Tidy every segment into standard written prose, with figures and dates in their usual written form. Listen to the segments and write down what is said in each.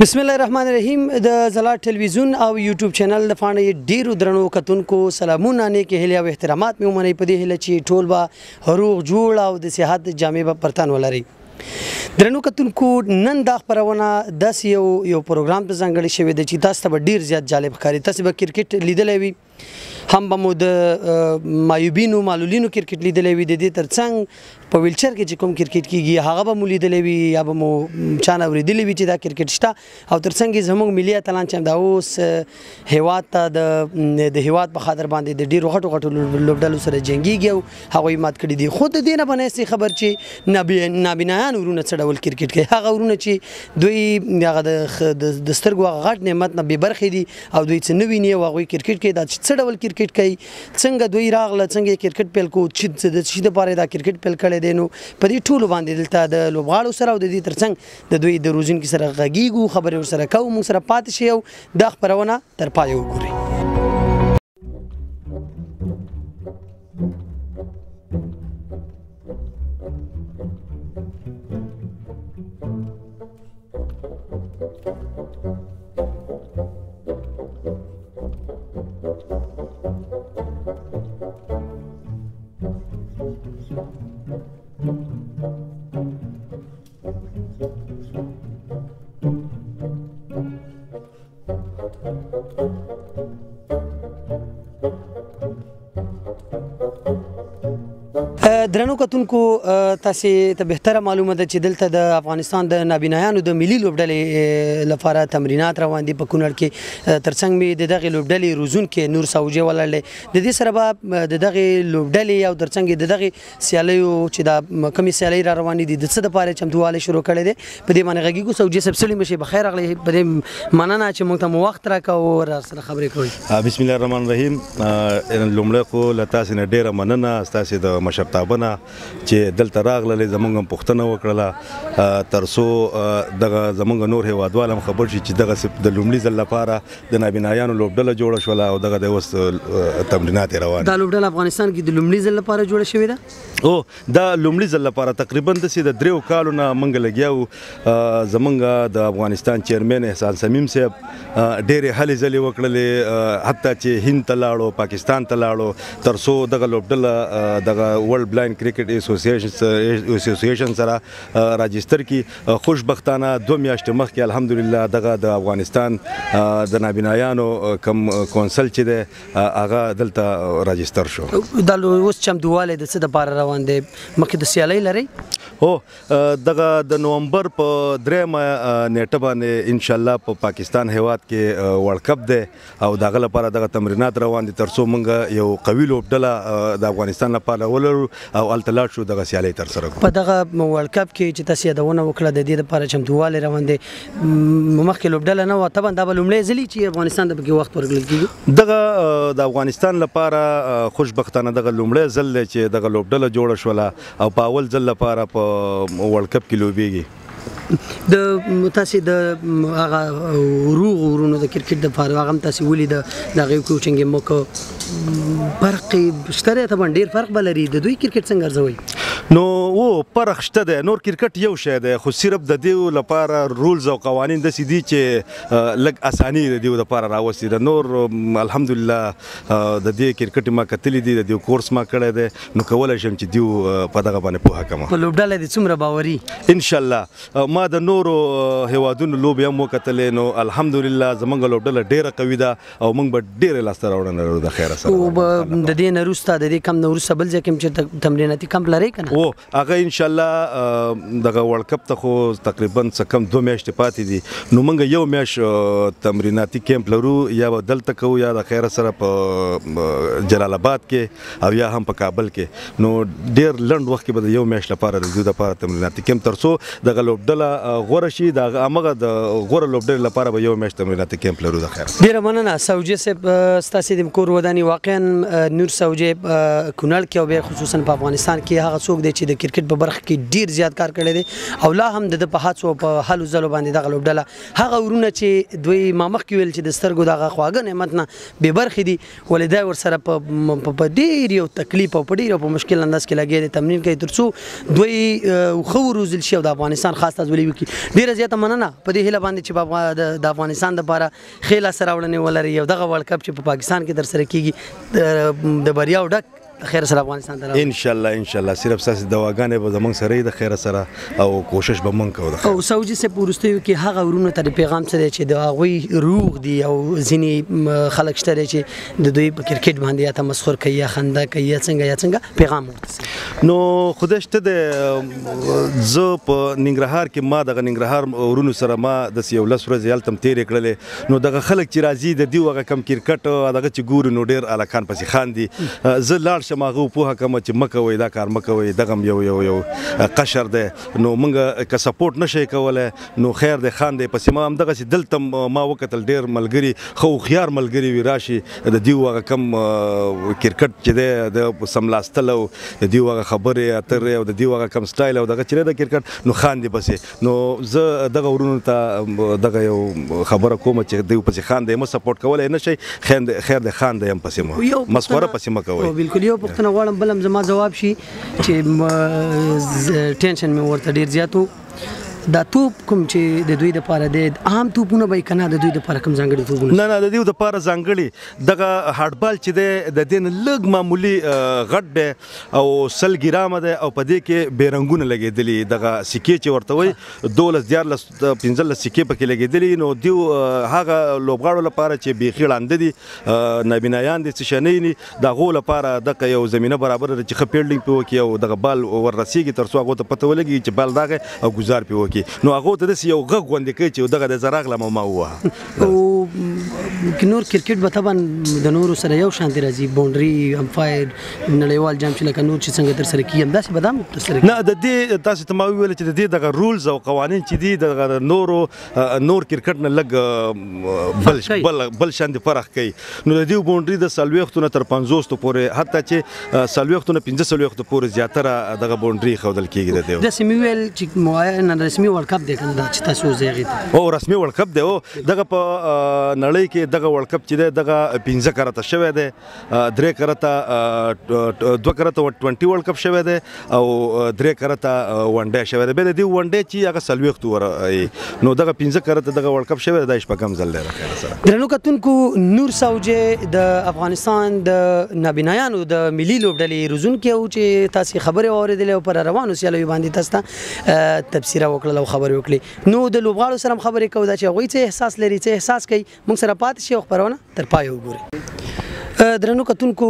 بسم الله الرحمن الرحیم د زلا ټلویزیون او یوټیوب چینل د فانې ډیرو درنو کتونکو سلامونه نه کې هلیا او احترامات مې ومنئ په دې هله چې ټول به روغ جوړ او د صحت جامع به پرتان ولري درنو کتونکو نن دا خبرونه داسې یو پروګرام ته ځانګړی شوی دی چې تاسو ته ډیر زیات جالب ښکاري. تاسو به کرکټ لیدلی وي، هم به مو د مایوبینو معلولینو کرکټ لیدلی وي، د دې ترڅنګ په ویلچر کې چې کوم کرکټ کیږي هغه به مو لیدلی وي یا به مو چانه اورېدلی وي چې دا کرکټ شته. او ترڅنګ یې زموږ ملي اتلان چې دا اوس هیواد ته د هیواد په خاطر باندې د ډېرو غټو غټو لوبډلو سره جنګېږي او هغوی مات کړي دي. خو د دې نه به نه خبر چې نابینایان ورونه څه ډول کرکټ کوي، هغه ورونه چې دوی هغه د سترګو هغه غټ نعمت نه بې برخې دي او دوی څه نه ویني او هغوی کرکټ کوي. دا څه ډول کرکټ کوي، څنګه دوی راغله، څنګه یې کرکټ پیل کو، چې د څه دپاره دا کرکټ پیل کړی دی. نو په دې ټولو باندې دلته د لوبغاړو سره او د دې ترڅنګ د دوی د روزونکي سره غږیږو، خبرې ورسره کوو، موږ سره پاتې شئ او دا خپرونه تر پایه وګورئ. درنو کتونکو تاسو ته بهتره معلومه ده چې دلته د افغانستان د نابینایانو د ملي لوبډلې لپاره تمرینات روان دي په کونړ کې. ترڅنګ مې د دغه لوبډلې روزونکي نور سوجي ولاړ د دې سره به د دغه لوبډلې او ترڅنګ د دغه سیالیو چې د کمی سیالي را روانې دي د څه لپاره چمتووالی شروع کړی دی په دې باندې غږیږو. سوجي صاحب سلیم شي بخیر راغلی، په دې مننه چې موږ ته مو وخت راکړو او را سره خبرې کړو. بسم الله الرحمن الرحیم. لومړی خو له تاسو نه ډیره مننه ستاسو د مشرتابه چې دلته راغله، زمونږ پوښتنه وکړله تر څو دغه زمونږ نور هیوادوال هم خبر شي چې دغه د لومړي ځل لپاره د نابینایانو لوبډله جوړه شوله او دغه د اوس تمرینات روان. دا لوبډله افغانستان کې د لومړي ځل لپاره جوړه شوې ده؟ دا لومړي ځل لپاره تقریبا داسې د 3 کالو نه موږ لګیا زمونږ د افغانستان چیرمن احسان سمیم صاحب ډېرې هلې ځلې وکړلې، حتی چې هند ته لاړو، پاکستان ته لاړو، تر څو دغه لوبډله دغه ورلد بلایند کرکټ اسوسییشن سره راجستر کی. خوشبختانه 2 میاشتې مخکې الحمدلله دغه د افغانستان د نابینایانو کم کونسل چې دی هغه دلته راجستر شو. دا اوس چمتووالی د څه دپاره روان دی؟ مخکې د سیالۍ لرئ؟ دغه د نومبر په 3 نیټه باندې انشاءالله په پاکستان هیواد کې ورلد کپ دی او دغه لپاره دغه تمرینات روان دي تر څو موږ یو قوي لوبډله د افغانستان لپاره ولرو او الته لاړ شو دغه سیالۍ ترسره کړو. په دغه ورلد کپ کې چې تاسو یادونه وکړه د دې لپاره چمتووالی روان دی، مخکې لوبډله نه وه، طبعا دا به لومړی ځل چې افغانستان ته پکې وخت ورکړل کېږي. دغه د افغانستان لپاره خوشبختانه دغه لومړی ځل دی چې دغه لوبډله جوړه شوله او په اول ځل لپاره په ورلد کپ کې لوبیږي. د تاسو د هغه روغ ورونو د کرکټ د لپاره هغه هم تاسو ولید د هغې کوچنګ مو کو فرق شته؟ طبعا ډېر فرق به لري. د دوی کرکټ څنګه ارزوئ؟ نو فرق شته دی، نور کرکټ یو شی دی خو صرف د دې لپاره رولز او قوانین داسې دي چې لږ اساني د دې لپاره راوستي ده. نور الحمدلله د دې کرکټ ما کتلی دي، د دې کورس ما کړی دی، نو کولی شم چې دیو په دغه باندې پوهه کړم. په لوبډله دې څومره باوري؟ انشاءالله ما د نورو هیوادونو لوبې هم وکتلې، نو الحمدلله زموږ لوبډله ډېره قوي ده او موږ به ډېرې لاسته راوړنه لرو د خیره سره. د دې نه وروسته د دې کمپ نه وروسته بل ځای کې چې تمریناتي کمپ لرئ که نه؟ هغه انشاءالله دغه ورلد کپ ته خو تقریبا څه کم 2 میاشتې پاتې دي، نو موږ یو میاشت تمریناتي کیمپ لرو، یا به دلته کوو یا د خیره سره په جلال آباد کې او یا هم په کابل کې. نو ډېر لنډ وخت کې به د یو میاشت لپاره د دوی لپاره تمریناتي کیمپ تر څو دغه لوبډله غوره شي، د همغه د غوره لوبډلې لپاره به یو میاشت تمریناتي کیمپ لرو. د خیر ډېره مننه سوجي صاحب ستاسو د کور ودانې. واقعا نور سوجي کونړ کې او بیا خصوصا په افغانستان کې هغه څوک دی چې د کرکټ په برخه کې ډیر زیات کار کړی دی او لا هم د په هڅو په حلو ځلو باندې دغه لوبډله هغه ورونه چې دوی ما مخکې ویل چې د سترګو دغه خواږه نعمت نه بې برخې دي ولې دا ورسره په ډېر یو تکلیف او په ډېر په مشکل انداز کې لګیا دي تمرین کوي تر څو دوی ښه وروزل شي او د افغانستان خاص تازولي وکړي ډېره زیاته مننه په دې هیله باندې چې د افغانستان دپاره ښې لاسته راوړنې ولري یو دغه ورلډ کپ چې په پاکستان کې ترسره کیږي د بریا او ډک خیر سره افغانستان ته ان شاء الله صرف ساسي دواګانې به زمونږ سره د خیر سره او کوشش به مونږ کوو او سعودي سه پورستیو کې هغه ورونو ته پیغام سره چې د هغوی روغ دي او ځینې خلک شته چې د دوی په کرکټ باندې یا تمسخر کوي یا خنده کوي یا څنګه پیغام ورته نو خدای شته د زه په ننګرهار کې ما دغه ننګرهار ورونو سره ما د یو لس ورځې هلته تېرې کړلې نو دغه خلک چې راځي د دوی هغه کم کرکټ دغه چې ګوري نو ډېر الکان پسې خاندي زه لاړ شم هغه پوهه کوم چې مه کوئ دا کار مه کوئ دغه یو قشر دی نو موږ که سپورټ نشئ کولی نو خیر دی خاندئ پسې ما همدغسې دلته ما وکتل ډېر ملګري ښه هوښیار ملګري وي راشي د دوی هغه کم کرکټ چې دی د سملاستل او د دوی هغه خبرې اترې او د دوی هغه کم سټایل او دغه چې دی د کرکټ نو خاندي پسې نو زه دغه ورونو ته دغه یو خبره کوم چې دوی پسې خاندئ مه سپورټ کولی نه شئ خیر دی خاندئ هم پسې مه مسخره پسې مه کوئ بالکل یو پوښتنه غواړم بل هم زما جواب شي چې ټینشن مې ورته ډیر زیات و دا توپ کوم چې د دوی لپاره د عام توپونه به کنه د دوی لپاره کوم ځانګړي توپونه نه د دوی لپاره ځانګړي دغه هارډ بال چې دی د دې نه لږ معمولي غټ دی او 100 ګرامه دی او په دې کې بې رنګونه لګېدلي دغه سکې چې ورته وایي 12 15 سکې پکې لګېدلي نو دوی هغه لوبغاړو لپاره چې بیخي ړانده دي نابینایان دي څه شی نه د هغو لپاره دغه یو زمینه برابر چې ښه فیلډینګ پرې وکړي او دغه بال وررسېږي تر څو هغو ته پته ولګي چې بال دغه او ګزار پرې وکړي نو هغه ته داسې یو غږ غوندې کوي چې دغه د زراغله ما ووهه او نور کرکټ به طبعا د نورو سره یو شان دی راځي باونډري امپایر نړیوال جام چې لکه نور چې څنګه ترسره کېږي همداسې به دا هم ترسره کېږي نه د دې تاسو ته ما وویل چې د دې دغه رولز او قوانین چې دي د نور کرکټ نه لږ بل شان دي فرق کوي نو د دې باونډري د 40 نه تر 50 پورې حتی چې 40 نه 15 پورې زیاتره دغه باونډري ښودل کېږي د دې د سیمیویل چې موایه رسمي ورلډ کپ دی کنه دا چې تاسو زیږی او رسمي ورلډ کپ دی او دغه په نړۍ کې دغه ورلډ کپ چې دی دغه 15 کرته شوی دی 3 کرته 2 کرته 20 ورلډ کپ شوی دی او 3 کرته ون ډے شوی دی به د دې ون ډے چې هغه 40 ور نو دغه 15 کرته دغه ورلډ کپ شوی دی د شپږم ځل دی سره درنو کتونکو نور سوجه د افغانستان د نابینایانو د ملي لوبډلې روزونکي او چې تاسو خبره اوریدلې او پر روانو سیالو باندې تاسو تفسیر وکړه او خبرې وکړي نو د لوبغاړو سره خبرې کوو دا چې هغوی څه احساس لري څه احساس کوي موږ سره پاتې شي او خبرونه تر پای وګورئ درنو کتونکو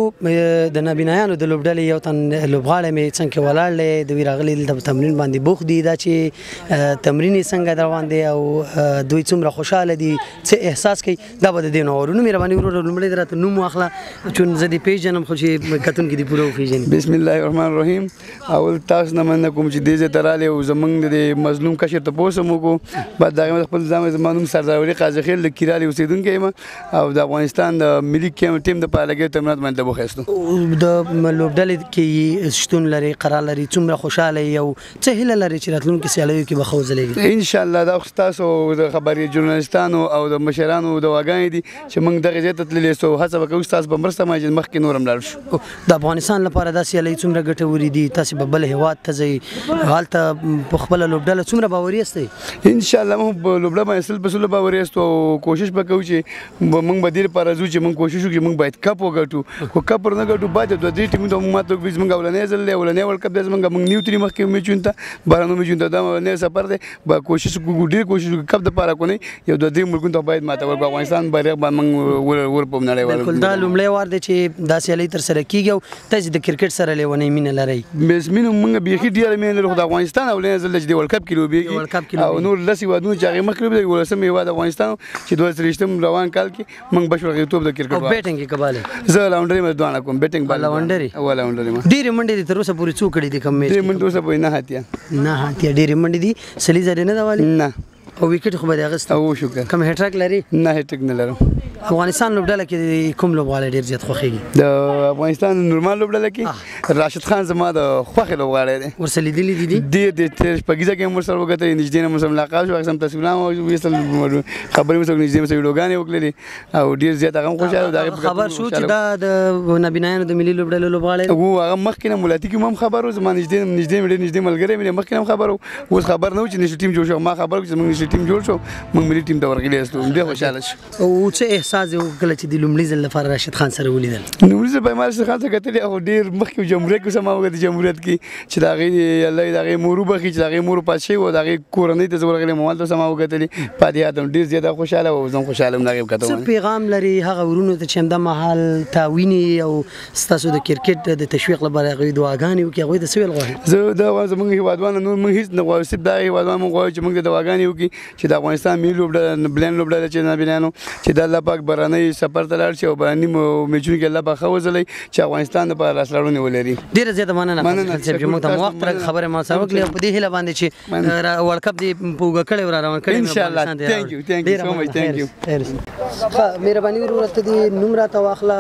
د نابینایانو د لوبډلې یو تن لوبغاړی مې څنګه ولاړ دی دوی راغلي د تمرین باندې بوخت دي دا چې تمرین یې څنګه روان دی او دوی څومره خوشحاله دي څه احساس کوي دا به د دې نه اورو نو مهرباني وروره لومړی درته نوم واخله چون زه دې پیژنم خو چې کتونکي دې پوره وپېژني بسم الله الرحمن الرحیم اول تاسو نه مننه کوم چې دې ځای ته راغلې او زموږ د مظلوم کشر تپوس هم وکړو بعد د هغې خپل ځان زما نوم سردار ولی قاضي خیل د کیرالې اوسېدونکی یم او د افغانستان د ملي ټیم دپاره لګېدو تمرینات باندې وخیستو د لوبډلې کې شتون لري قرار لري څومره خوشحاله یې او څه هیله لري چې راتلونکي سیالیو کې به ښه وځلېږي ان شاء الله دا خو ستاسو د خبري ژورنالستانو او د مشرانو دواګانې دي چې موږ دغې ځای ته تللی سو هڅه به کوو ستاسو به مرسته ماجد مخکې نور هم لاړ شو د افغانستان لپاره دا سیالۍ څومره ګټورې دي تاسې به بل هېواد ته ځئ هلته په خپله لوبډله څومره باوري یاستئ ان شاء الله موږ په لوبډله باندې 100% باوري یاستو او کوشش به کوو چې موږ به دې لپاره ځو چې موږ کوشش وکړو چې موږ باید کپ وګټو خو کپ ورنه ګټو بعد د دوه درې ټیمونو ته موږ ماته وکړو زموږ اولنی ځل دی اولنی ورلډ کپ دی موږ نیو ترې مخکې میچونو ته بهرنیو میچونو ته دا اولنی سفر دی به کوشش وکړو ډېر کوشش وکړو کپ دپاره کو نه یو دوه درې ملکونو ته باید ماته ورکړو افغانستان بیرغ به موږ ورپوم نړیوال بالکل دا لومړی وار دی چې دا سیالۍ ترسره کېږي او تاسې د کرکټ سره لیونۍ مینه لرئ بس مینه موږ بیخي ډېره مینه لرو خو د افغانستان اولنی ځل دی چې د ورلډ کپ کې لوبېږي او نور لس هېوادونو چې هغې مخکې لوبېږي ولسم هېواد افغانستان چې 2023 روان کال کې موږ بشپړ غړیتوب د کرکټ بیټینګ کې کباله زه لاونډري مې دوانه کوم بیټینګ بال لاونډري لاونډري ما ډېرې منډې دي تر اوسه پورې څو کړي دي کم میچ ډېرې منډې اوسه پورې نه هاتیا ډېرې منډې دي سلیزه دې نه ده والي نه او وکټ خو به دې اخیستی او شکر کوم هیټریک لري نه هیټریک نه لرم افغانستان لوبډله کې کوم لوبغاړی ډیر زیات خوښیږي؟ د افغانستان نورمال لوبډله کې راشد خان زما د خوښې لوبغاړی دی. ورسره لیدلي دي ډېر د شپږیزه کې هم ورسره وکتل، نږدې نه ورسره ملاقات شو، اکثر تصویرونه مو ویستل، خبرې مو سره نږدې مو ویډیوګانې وکړلې او ډېر زیات هغه هم خوشحاله. خبر شو چې دا د نابینایانو د ملي لوبډلې لوبغاړی و هغه مخکې نه مولاتي کې هم خبر و، زما نږدې ملګری مې مخکې هم خبر و، اوس خبر نه و چې نشي ټیم جوړ شو. ما خبر و چې موږ نشي ټیم جوړ شو، موږ ملي ټیم ته ورغلي یاستو. ډېر خوشحاله شو. او څه احساس یې کله چې د لومړي ځل لپاره راشد خان سره ولیدل؟ لومړي ځل به ما راشد خان سره کتلې او ډېر مخکې جمهوریت کې سما وکړه، جمهوریت کې چې د هغې الله د هغې مور وبخښي چې د هغې مور پات شوې وه، د هغې کورنۍ ته زه ورغلی مو هلته سما وکتلې پاتې یادم ډېر زیاته خوشحاله وه. زه هم خوشحاله یم د هغې په کتو باندې. څه پیغام لري هغه ورونو ته چې همدا مهال تا ویني او ستاسو د کرکټ د تشویق لپاره هغوی دعاګانې وکړي؟ هغوی ته څه ویل غواړئ؟ زه دا وایم زموږ هېوادوال نور موږ هېڅ نه غواړو، صرف دا هېوادوال موږ غواړو چې موږ ته دعاګانې وکړي چې د افغانستان ملي لوبډله بلایند لوبډله چې نابینانو چې د الله پاک بهرنۍ سفر ته لاړ شي او بهرني میچونو کې الله پاک ښه وځلوي چې افغانستان لپاره لاسته ولري. ډېره زیاته مننه صاحب چې موږ ته وخت راکړ، خبرې ما سره وکړې او په دې هیله باندې چې ورلډ کپ دې په اوږه کړی را روان کړی. انشاءالله. تhank you so much. thank you. مهرباني وروره ته دې نوم راته واخله،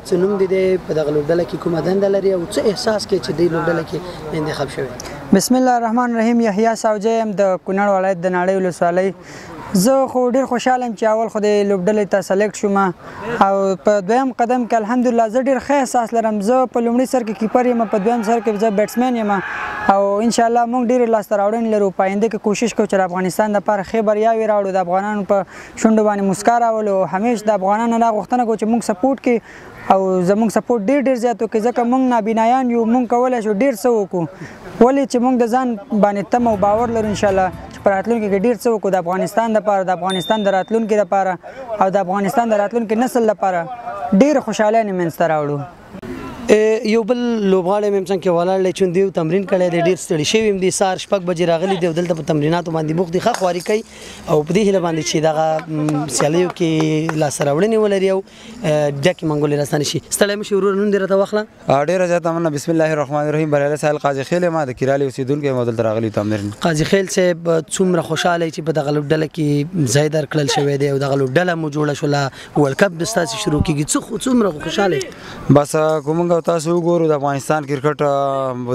څه نوم دې دی، په دغه لوبډله کې کومه دنده لري او څه احساس کوې چې دې لوبډله کې انتخاب شوی؟ بسم الله الرحمن الرحیم. یحیی ساوجی یم د کونړ ولایت د ناړۍ ولسوالۍ. زه خو ډېر خوشحاله یم چې اول خو د لوبډلې ته سلیکټ شوم او په دویم قدم کې الحمدلله زه ډېر ښه احساس لرم. زه په لومړي سر کې کیپر یم، په دویم سر کې زه بیټسمین یم او انشاءالله موږ ډېرې لاسته راوړنې لرو. په آینده کې کوشش کوو چې د افغانستان دپاره ښې بریاوې راوړو، د افغانانو په شونډو باندې موسکا راولو. همیش د افغانانو دا غوښتنه کوو چې موږ سپورټ کړي او زموږ سپورټ ډېر زیات وکړي، ځکه موږ نابینایان یو، موږ کولی شو ډېر څه وکړو. ولې چې موږ د ځان باندې تمه او باور لرو انشاءالله چې په راتلونکي کې ډېر څه وکړو د افغانستان دپاره، د افغانستان د راتلونکي دپاره او د افغانستان د راتلونکي نسل لپاره ډېرې خوشحالۍ منځته راوړو. یو بل لوبغاړی مې څنګه کې ولاړ دی چې دیو تمرین کړی دی، ډېر ستړي شوي یم، دي سهار 6 بجې راغلي دی او دلته په تمریناتو باندې بوخت دي، ښه خواري کوي او په دې هیله باندې چې دغه سیالیو کې لاسته راوړنې ولري او ډکې منګولې راستانه شي. ستړی مه شي وروره، نوم دې راته واخله. ډېره زیاته مننه. بسم الله الرحمن الرحیم. بریالی ساحل قاضي خیل یم، د کیرالي اوسېدونکی یم او دلته راغلی تمرین. قاضي خیل صاحب څومره خوشحاله چې په دغه لوبډله کې ځای درکړل شوی دی او دغه لوبډله مو جوړه شوله، ورلډ کپ د ستاسې شروع کېږي، څومره خوشحاله؟ بس که موږ او تاسو وګورو د افغانستان کرکټ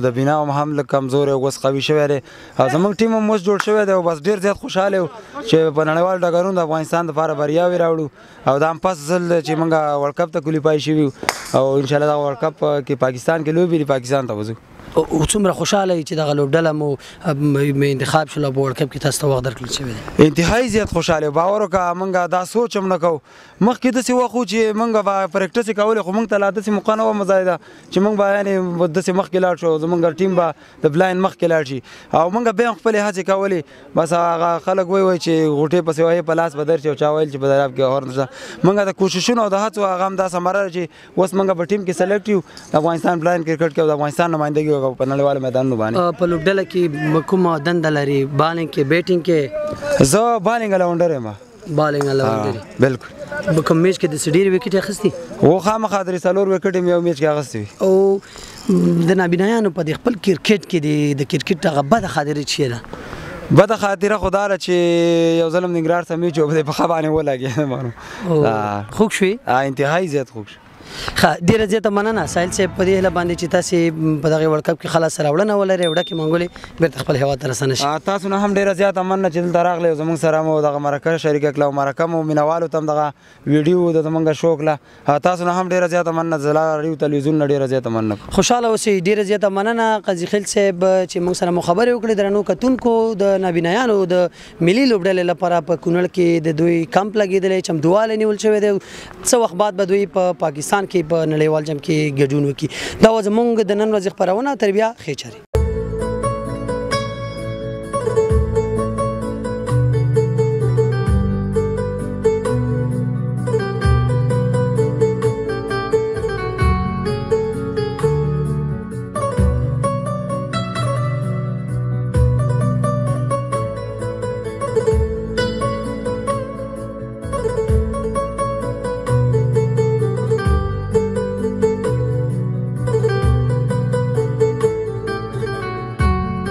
د بنا هم لږ کمزور او اوس قوي شوی دی او زموږ ټیم هم اوس جوړ شوی دی او بس ډېر زیات خوشحاله یو چې په نړیوالو ډګرونو د افغانستان دپاره بریاوې راوړو او دا هم پس ځل چې موږ ورلډ کپ ته کوالیفای شوي او انشاءالله دا ورلډ کپ کې پاکستان کې لوبې دي، پاکستان ته وځو. او څومره خوشحاله یې چې دغه لوبډله مو انتخاب شوله په ورلډ کپ کې تاسو ته وخت درکړل شوی دی؟ انتهایی زیات خوشحاله. باور وکړه موږ دا سوچ هم نه کوو، مخکې داسې وخت و چې موږ به پریکټس یې کولې خو موږ ته لا داسې موقع نه وه مزایده چې موږ به یعنې داسې مخکې لاړ شو، زموږ ټیم به د بلاین مخکې لاړ شي او موږ بیا هم خپلې هڅې کولې. بس هغه خلک وایي چې غوټې پسې وایي په لاس به درشي او چا ویل چې په دریاب کې غور نشته. موږ د کوششونو او د هڅو هغه هم دا ثمره ده چې اوس موږ په ټیم کې سلیکټ یو د افغانستان بلاین کرکټ کې او د افغانستان نمایندګي وکړو په نړیوالو میدانونو باندې. په لوبډله کې کومه دنده لري؟ بالینګ کې، بیټینګ کې؟ زه بالینګ الاونډر یم. بالینګ الاونډر؟ بالکل. په کوم میچ کې د ډېرې وکټې اخیستې؟ و خامخا درې څلور وکټې مې یو میچ کې اخیستې وي. او د نابینایانو په دې خپل کرکټ کې د کرکټ هغه بده خاطره چیرې ده؟ بده خاطره خو دا ده چې یو ځل ننګرهار ته میچ و په پښه باندې ولګېد. خوږ شوې؟ انتهایی زیات خوږ شو. ډېره زیاته مننه ساحل صاحب په دې هیله باندې چې تاسې په دغه ورلډ کپ کې ښه لاسته راوړنه ولرئ او ډکې منګولې بېرته خپل هېواد ته راستانه شي. تاسو نه هم ډېره زیاته مننه چې دلته راغلی او زموږ سره مو دغه مرکه شریکه کړه او مرکه مو مینوالو ته هم دغه ویډیو د زموږ شو کړه. تاسو نه هم ډېره زیاته مننه، زلا راډیو تلویزیون نه ډېره زیاته مننه. خوشحاله اوسئ. ډېره زیاته مننه قاضي خیل صاحب چې موږ سره مو خبرې وکړې. درنو کتونکو د نابینایانو د ملي لوبډلې لپاره په کونړ کې د دوی کمپ لګېدلی، چمتووالی نیول شوی دی. څه وخت بعد به دوی په پاکستان کې په نړیوال جام کې ګډون وکړي. دا و زموږ د نن ورځې خپرونه. تر بیا ښې چارې.